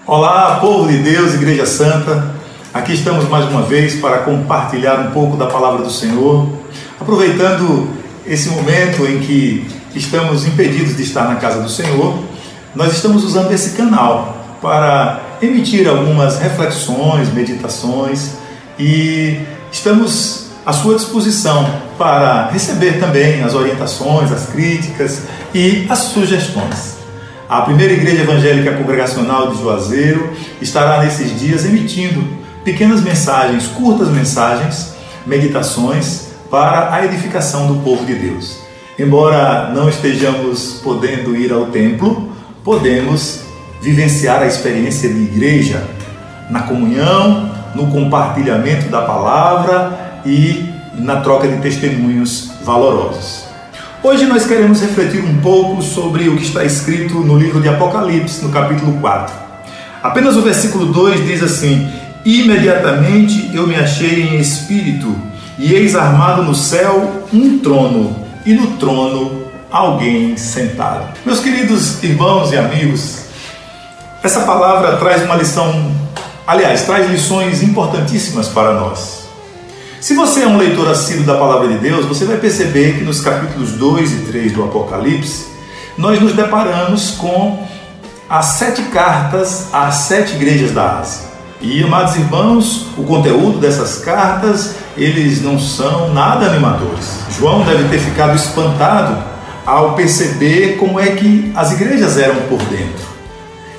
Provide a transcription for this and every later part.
Olá, povo de Deus, Igreja Santa. Aqui estamos mais uma vez para compartilhar um pouco da palavra do Senhor, aproveitando esse momento em que estamos impedidos de estar na casa do Senhor. Nós estamos usando esse canal para emitir algumas reflexões, meditações, e estamos à sua disposição para receber também as orientações, as críticas e as sugestões. A primeira igreja evangélica congregacional de Juazeiro estará nesses dias emitindo pequenas mensagens, curtas mensagens, meditações para a edificação do povo de Deus. Embora não estejamos podendo ir ao templo, podemos vivenciar a experiência de igreja na comunhão, no compartilhamento da palavra e na troca de testemunhos valorosos. Hoje nós queremos refletir um pouco sobre o que está escrito no livro de Apocalipse, no capítulo 4. Apenas o versículo 2 diz assim: imediatamente eu me achei em espírito, e eis armado no céu um trono, e no trono alguém sentado. Meus queridos irmãos e amigos, essa palavra traz uma lição, traz lições importantíssimas para nós. Se você é um leitor assíduo da palavra de Deus, você vai perceber que nos capítulos 2 e 3 do Apocalipse, nós nos deparamos com as 7 cartas às 7 igrejas da Ásia. E, amados irmãos, o conteúdo dessas cartas, eles não são nada animadores. João deve ter ficado espantado ao perceber como é que as igrejas eram por dentro.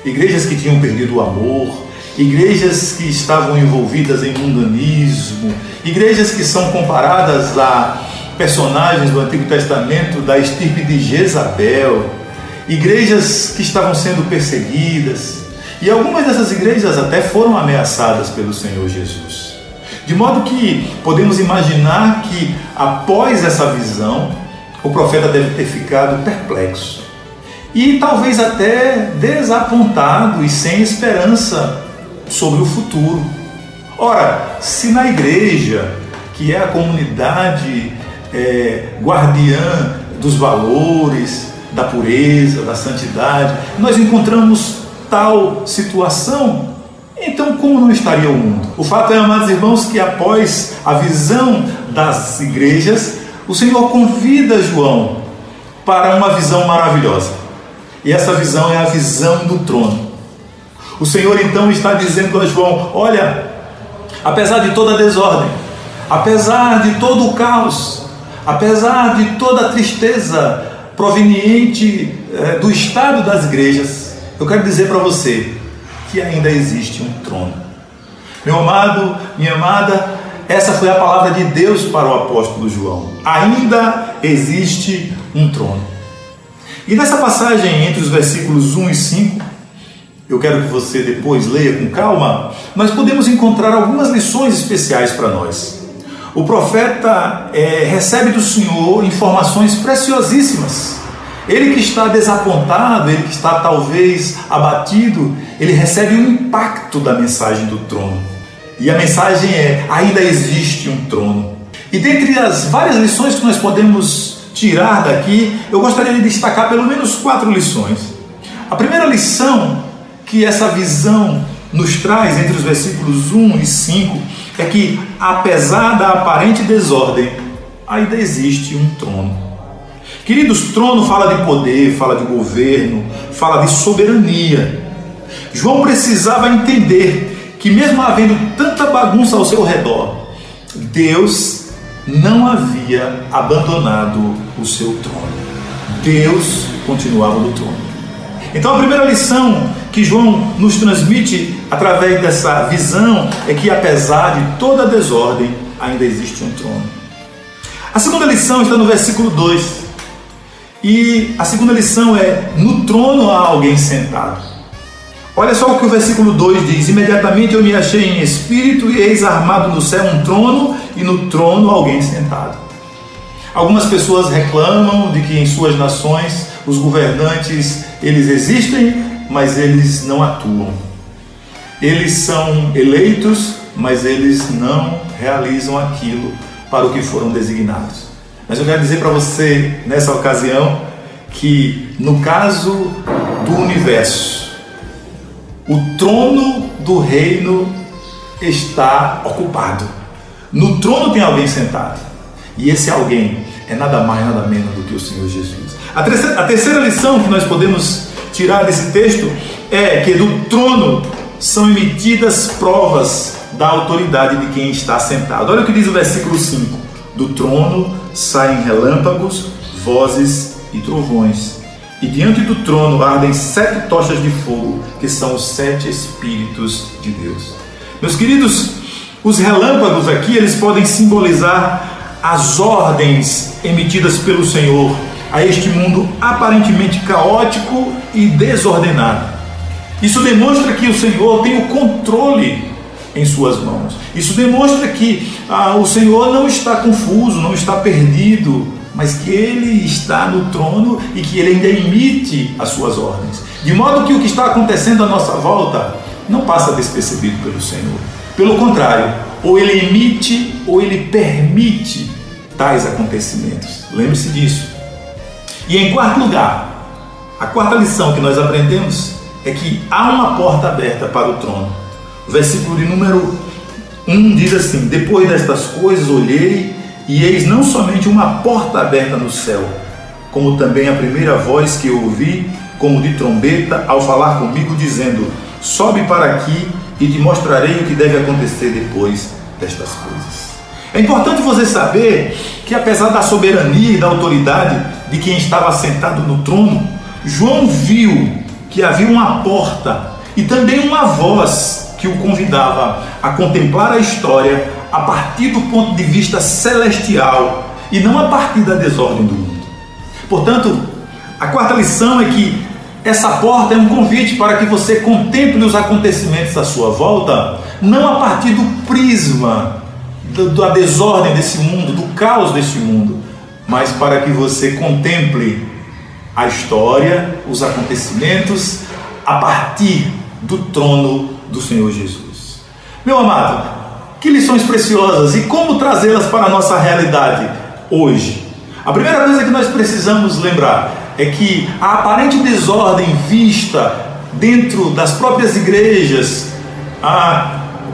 Igrejas que tinham perdido o amor, igrejas que estavam envolvidas em mundanismo, igrejas que são comparadas a personagens do Antigo Testamento da estirpe de Jezabel, igrejas que estavam sendo perseguidas, e algumas dessas igrejas até foram ameaçadas pelo Senhor Jesus. De modo que podemos imaginar que após essa visão, o profeta deve ter ficado perplexo e talvez até desapontado e sem esperança sobre o futuro. Ora, se na igreja, que é a comunidade guardiã dos valores, da pureza, da santidade, nós encontramos tal situação, então como não estaria o mundo? O fato é, amados irmãos, que após a visão das igrejas, o Senhor convida João para uma visão maravilhosa. E essa visão é a visão do trono. O Senhor então está dizendo a João: olha, apesar de toda a desordem, apesar de todo o caos, apesar de toda a tristeza proveniente do estado das igrejas, eu quero dizer para você que ainda existe um trono. Meu amado, minha amada, essa foi a palavra de Deus para o apóstolo João. Ainda existe um trono. E nessa passagem entre os versículos 1 e 5, eu quero que você depois leia com calma, nós podemos encontrar algumas lições especiais para nós. O profeta recebe do Senhor informações preciosíssimas. Ele que está desapontado, ele que está talvez abatido, ele recebe o impacto da mensagem do trono. E a mensagem é: ainda existe um trono. E dentre as várias lições que nós podemos tirar daqui, eu gostaria de destacar pelo menos 4 lições. A primeira lição que essa visão nos traz entre os versículos 1 e 5 é que, apesar da aparente desordem, ainda existe um trono. Queridos, trono fala de poder, fala de governo, fala de soberania. João precisava entender que, mesmo havendo tanta bagunça ao seu redor, Deus não havia abandonado o seu trono. Deus continuava no trono. Então, a primeira lição que João nos transmite através dessa visão é que, apesar de toda a desordem, ainda existe um trono. A segunda lição está no versículo 2. E a segunda lição é: no trono há alguém sentado. Olha só o que o versículo 2 diz: imediatamente eu me achei em espírito, e eis armado no céu um trono, e no trono alguém sentado. Algumas pessoas reclamam de que em suas nações os governantes, eles existem, mas eles não atuam. Eles são eleitos, mas eles não realizam aquilo para o que foram designados. Mas eu quero dizer para você, nessa ocasião, que no caso do universo, o trono do reino está ocupado. No trono tem alguém sentado. E esse alguém é nada mais, nada menos do que o Senhor Jesus. A terceira lição que nós podemos tirar desse texto é que do trono são emitidas provas da autoridade de quem está sentado. Olha o que diz o versículo 5. Do trono saem relâmpagos, vozes e trovões. E diante do trono ardem 7 tochas de fogo, que são os 7 Espíritos de Deus. Meus queridos, os relâmpagos aqui, eles podem simbolizar as ordens emitidas pelo Senhor a este mundo aparentemente caótico e desordenado. Isso demonstra que o Senhor tem o controle em suas mãos. Isso demonstra que o Senhor não está confuso, não está perdido, mas que Ele está no trono e que Ele ainda emite as suas ordens. De modo que o que está acontecendo à nossa volta não passa despercebido pelo Senhor. Pelo contrário, ou Ele emite ou Ele permite tais acontecimentos. Lembre-se disso. E em quarto lugar, a quarta lição que nós aprendemos é que há uma porta aberta para o trono. O versículo de número 1 diz assim: depois destas coisas olhei, e eis não somente uma porta aberta no céu, como também a primeira voz que eu ouvi, como de trombeta, ao falar comigo, dizendo: sobe para aqui e te mostrarei o que deve acontecer depois destas coisas. É importante você saber que, apesar da soberania e da autoridade de quem estava sentado no trono, João viu que havia uma porta e também uma voz que o convidava a contemplar a história a partir do ponto de vista celestial e não a partir da desordem do mundo. Portanto, a quarta lição é que essa porta é um convite para que você contemple os acontecimentos à sua volta, não a partir do prisma da desordem desse mundo, do caos desse mundo, mas para que você contemple a história, os acontecimentos, a partir do trono do Senhor Jesus. Meu amado, que lições preciosas e como trazê-las para a nossa realidade hoje. A primeira coisa que nós precisamos lembrar é que a aparente desordem vista dentro das próprias igrejas,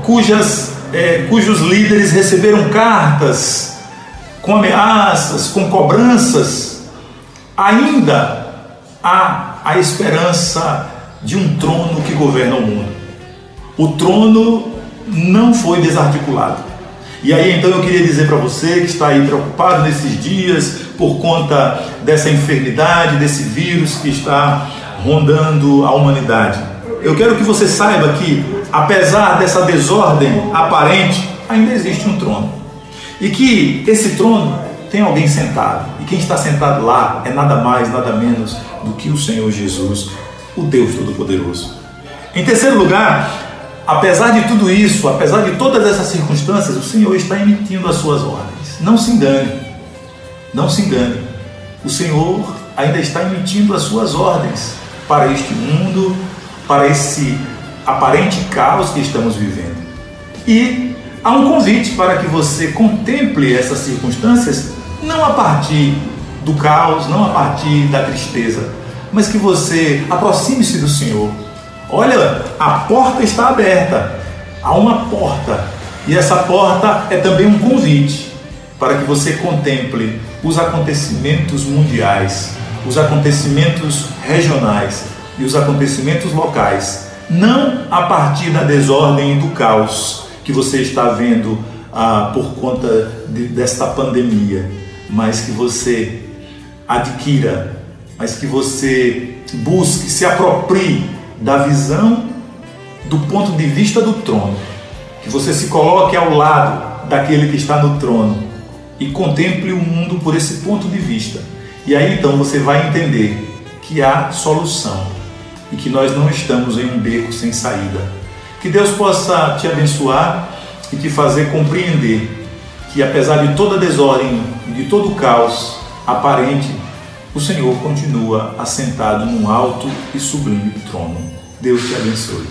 cujos líderes receberam cartas com ameaças, com cobranças, ainda há a esperança de um trono que governa o mundo. O trono não foi desarticulado. E aí então eu queria dizer para você que está aí preocupado nesses dias por conta dessa enfermidade, desse vírus que está rondando a humanidade. Eu quero que você saiba que, apesar dessa desordem aparente, ainda existe um trono. E que esse trono tem alguém sentado. E quem está sentado lá é nada mais, nada menos do que o Senhor Jesus, o Deus Todo-Poderoso. Em terceiro lugar, apesar de tudo isso, apesar de todas essas circunstâncias, o Senhor está emitindo as suas ordens. Não se engane, não se engane. O Senhor ainda está emitindo as suas ordens para este mundo, para esse aparente caos que estamos vivendo. E há um convite para que você contemple essas circunstâncias, não a partir do caos, não a partir da tristeza, mas que você aproxime-se do Senhor. Olha, a porta está aberta, há uma porta, e essa porta é também um convite para que você contemple os acontecimentos mundiais, os acontecimentos regionais e os acontecimentos locais, não a partir da desordem e do caos que você está vendo por conta desta pandemia, mas que você adquira, mas que você busque, se aproprie da visão do ponto de vista do trono, que você se coloque ao lado daquele que está no trono e contemple o mundo por esse ponto de vista. E aí então você vai entender que há solução e que nós não estamos em um beco sem saída. Que Deus possa te abençoar e te fazer compreender que, apesar de toda a desordem e de todo o caos aparente, o Senhor continua assentado num alto e sublime trono. Deus te abençoe.